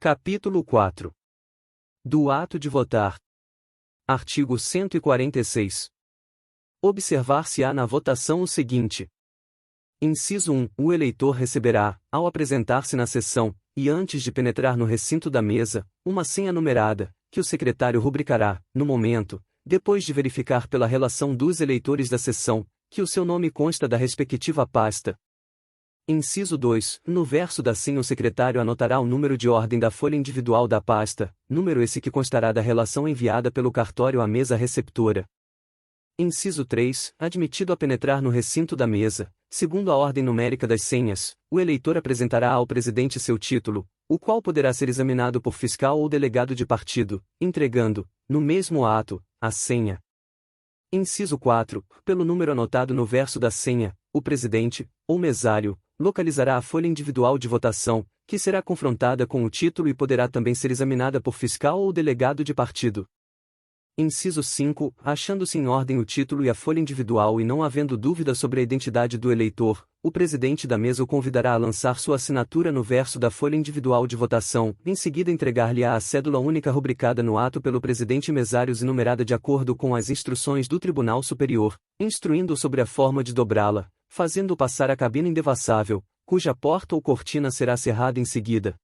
Capítulo 4. Do ato de votar. Artigo 146. Observar-se-á na votação o seguinte. Inciso 1. O eleitor receberá, ao apresentar-se na sessão, e antes de penetrar no recinto da mesa, uma senha numerada, que o secretário rubricará, no momento, depois de verificar pela relação dos eleitores da sessão, que o seu nome consta da respectiva pasta. Inciso 2. No verso da senha o secretário anotará o número de ordem da folha individual da pasta, número esse que constará da relação enviada pelo cartório à mesa receptora. Inciso 3. Admitido a penetrar no recinto da mesa, segundo a ordem numérica das senhas, o eleitor apresentará ao presidente seu título, o qual poderá ser examinado por fiscal ou delegado de partido, entregando, no mesmo ato, a senha. Inciso 4. Pelo número anotado no verso da senha, o presidente, ou mesário, localizará a folha individual de votação, que será confrontada com o título e poderá também ser examinada por fiscal ou delegado de partido. Inciso 5. Achando-se em ordem o título e a folha individual e não havendo dúvida sobre a identidade do eleitor, o presidente da mesa o convidará a lançar sua assinatura no verso da folha individual de votação, em seguida entregar-lhe-á a cédula única rubricada no ato pelo presidente mesários e numerada de acordo com as instruções do Tribunal Superior, instruindo-o sobre a forma de dobrá-la, fazendo-o passar a cabina indevassável, cuja porta ou cortina será cerrada em seguida.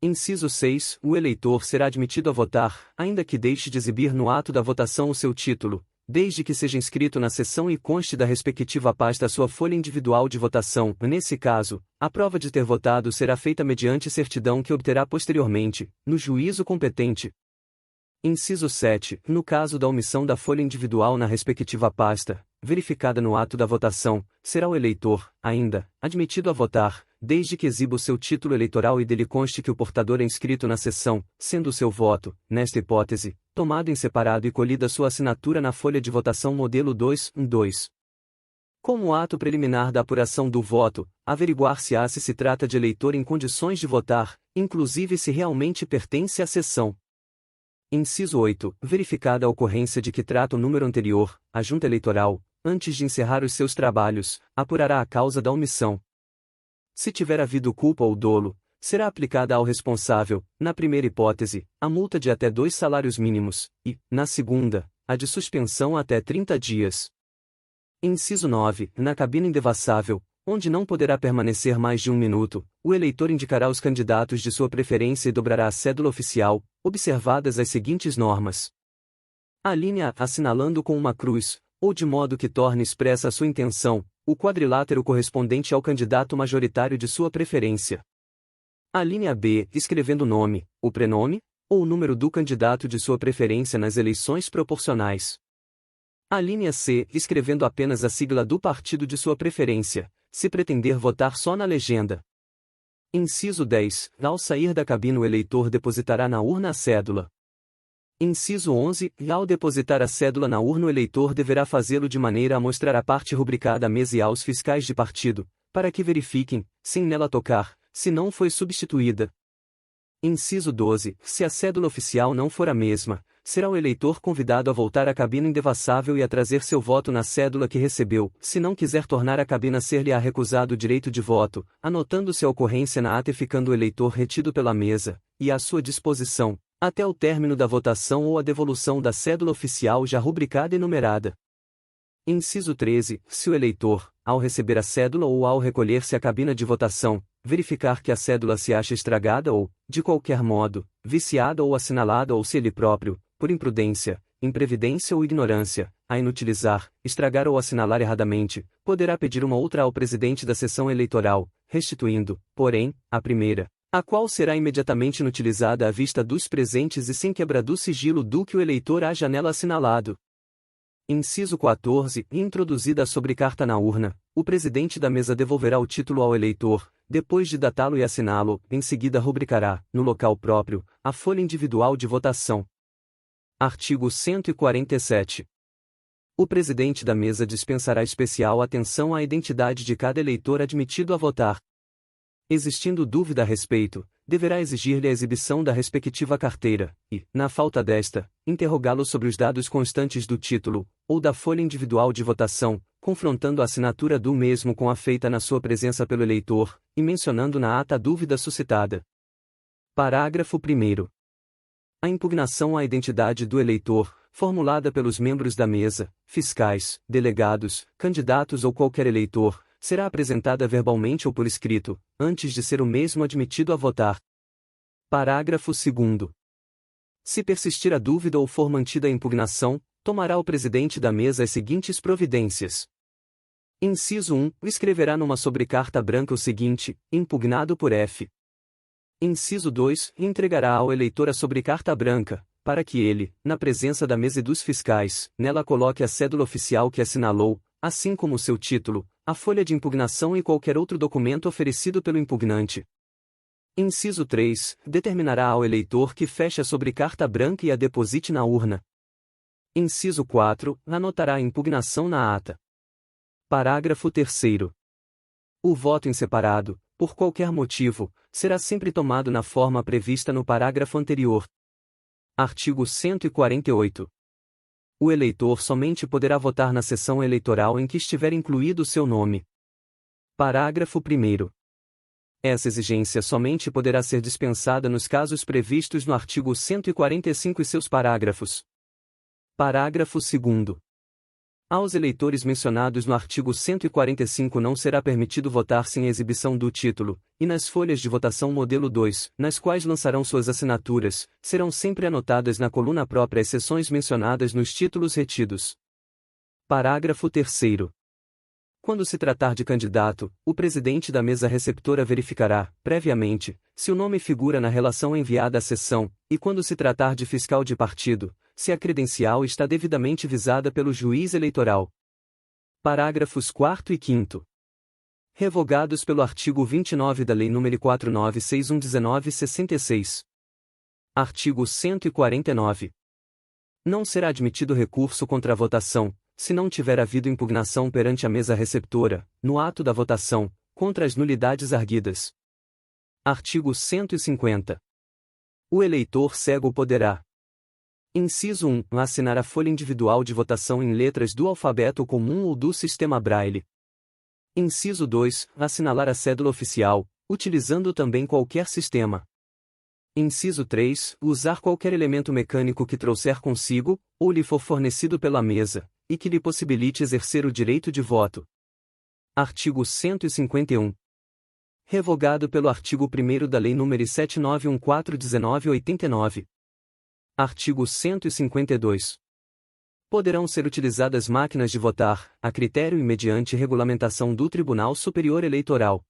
Inciso 6. O eleitor será admitido a votar, ainda que deixe de exibir no ato da votação o seu título, desde que seja inscrito na seção e conste da respectiva pasta a sua folha individual de votação. Nesse caso, a prova de ter votado será feita mediante certidão que obterá posteriormente, no juízo competente. Inciso 7. No caso da omissão da folha individual na respectiva pasta, verificada no ato da votação, será o eleitor, ainda, admitido a votar, desde que exiba o seu título eleitoral e dele conste que o portador é inscrito na sessão, sendo o seu voto, nesta hipótese, tomado em separado e colhida sua assinatura na folha de votação modelo 2.1.2. Como ato preliminar da apuração do voto, averiguar-se-á se se trata de eleitor em condições de votar, inclusive se realmente pertence à sessão. Inciso 8. Verificada a ocorrência de que trata o número anterior, a Junta Eleitoral, antes de encerrar os seus trabalhos, apurará a causa da omissão. Se tiver havido culpa ou dolo, será aplicada ao responsável, na primeira hipótese, a multa de até 2 salários mínimos, e, na segunda, a de suspensão até 30 dias. Inciso 9. Na cabina indevassável, onde não poderá permanecer mais de 1 minuto, o eleitor indicará os candidatos de sua preferência e dobrará a cédula oficial, observadas as seguintes normas. Alínea assinalando com uma cruz, ou de modo que torne expressa a sua intenção, o quadrilátero correspondente ao candidato majoritário de sua preferência. A linha B, escrevendo o nome, o prenome, ou o número do candidato de sua preferência nas eleições proporcionais. A linha C, escrevendo apenas a sigla do partido de sua preferência, se pretender votar só na legenda. Inciso 10. Ao sair da cabina o eleitor depositará na urna a cédula. Inciso 11. Ao depositar a cédula na urna o eleitor deverá fazê-lo de maneira a mostrar a parte rubricada à mesa e aos fiscais de partido, para que verifiquem, sem nela tocar, se não foi substituída. Inciso 12. Se a cédula oficial não for a mesma, será o eleitor convidado a voltar à cabina indevassável e a trazer seu voto na cédula que recebeu, se não quiser tornar a cabina ser-lhe-á recusado o direito de voto, anotando-se a ocorrência na ata e ficando o eleitor retido pela mesa, e à sua disposição, até o término da votação ou a devolução da cédula oficial já rubricada e numerada. Inciso 13. Se o eleitor, ao receber a cédula ou ao recolher-se à cabina de votação, verificar que a cédula se acha estragada ou, de qualquer modo, viciada ou assinalada ou se ele próprio, por imprudência, imprevidência ou ignorância, a inutilizar, estragar ou assinalar erradamente, poderá pedir uma outra ao presidente da sessão eleitoral, restituindo, porém, a primeira, a qual será imediatamente inutilizada à vista dos presentes e sem quebra do sigilo do que o eleitor haja nela assinalado. Inciso 14. Introduzida a sobrecarta na urna, o presidente da mesa devolverá o título ao eleitor, depois de datá-lo e assiná-lo, em seguida rubricará, no local próprio, a folha individual de votação. Artigo 147. O presidente da mesa dispensará especial atenção à identidade de cada eleitor admitido a votar. Existindo dúvida a respeito, deverá exigir-lhe a exibição da respectiva carteira, e, na falta desta, interrogá-lo sobre os dados constantes do título, ou da folha individual de votação, confrontando a assinatura do mesmo com a feita na sua presença pelo eleitor, e mencionando na ata a dúvida suscitada. Parágrafo 1º. A impugnação à identidade do eleitor, formulada pelos membros da mesa, fiscais, delegados, candidatos ou qualquer eleitor, será apresentada verbalmente ou por escrito, antes de ser o mesmo admitido a votar. Parágrafo 2º. Se persistir a dúvida ou for mantida a impugnação, tomará o presidente da mesa as seguintes providências. Inciso 1. Escreverá numa sobrecarta branca o seguinte: impugnado por F. Inciso 2. Entregará ao eleitor a sobrecarta branca, para que ele, na presença da mesa e dos fiscais, nela coloque a cédula oficial que assinalou, assim como o seu título, a folha de impugnação e qualquer outro documento oferecido pelo impugnante. Inciso 3. Determinará ao eleitor que feche a sobrecarta branca e a deposite na urna. Inciso 4. Anotará a impugnação na ata. Parágrafo 3º. O voto em separado, por qualquer motivo, será sempre tomado na forma prevista no parágrafo anterior. Artigo 148. O eleitor somente poderá votar na sessão eleitoral em que estiver incluído o seu nome. Parágrafo 1º. Essa exigência somente poderá ser dispensada nos casos previstos no artigo 145 e seus parágrafos. Parágrafo 2º. Aos eleitores mencionados no artigo 145 não será permitido votar sem exibição do título, e nas folhas de votação modelo 2, nas quais lançarão suas assinaturas, serão sempre anotadas na coluna própria as seções mencionadas nos títulos retidos. Parágrafo 3º. Quando se tratar de candidato, o presidente da mesa receptora verificará, previamente, se o nome figura na relação enviada à sessão, e quando se tratar de fiscal de partido, se a credencial está devidamente visada pelo juiz eleitoral. Parágrafos 4º e 5º. Revogados pelo artigo 29 da Lei nº 4961/1966. Artigo 149. Não será admitido recurso contra a votação, se não tiver havido impugnação perante a mesa receptora, no ato da votação, contra as nulidades arguidas. Artigo 150. O eleitor cego poderá: Inciso 1. Assinar a folha individual de votação em letras do alfabeto comum ou do sistema Braille. Inciso 2. Assinalar a cédula oficial, utilizando também qualquer sistema. Inciso 3. Usar qualquer elemento mecânico que trouxer consigo, ou lhe for fornecido pela mesa, e que lhe possibilite exercer o direito de voto. Artigo 151. Revogado pelo artigo 1º da Lei nº 7914/1989. Artigo 152. Poderão ser utilizadas máquinas de votar, a critério e mediante regulamentação do Tribunal Superior Eleitoral.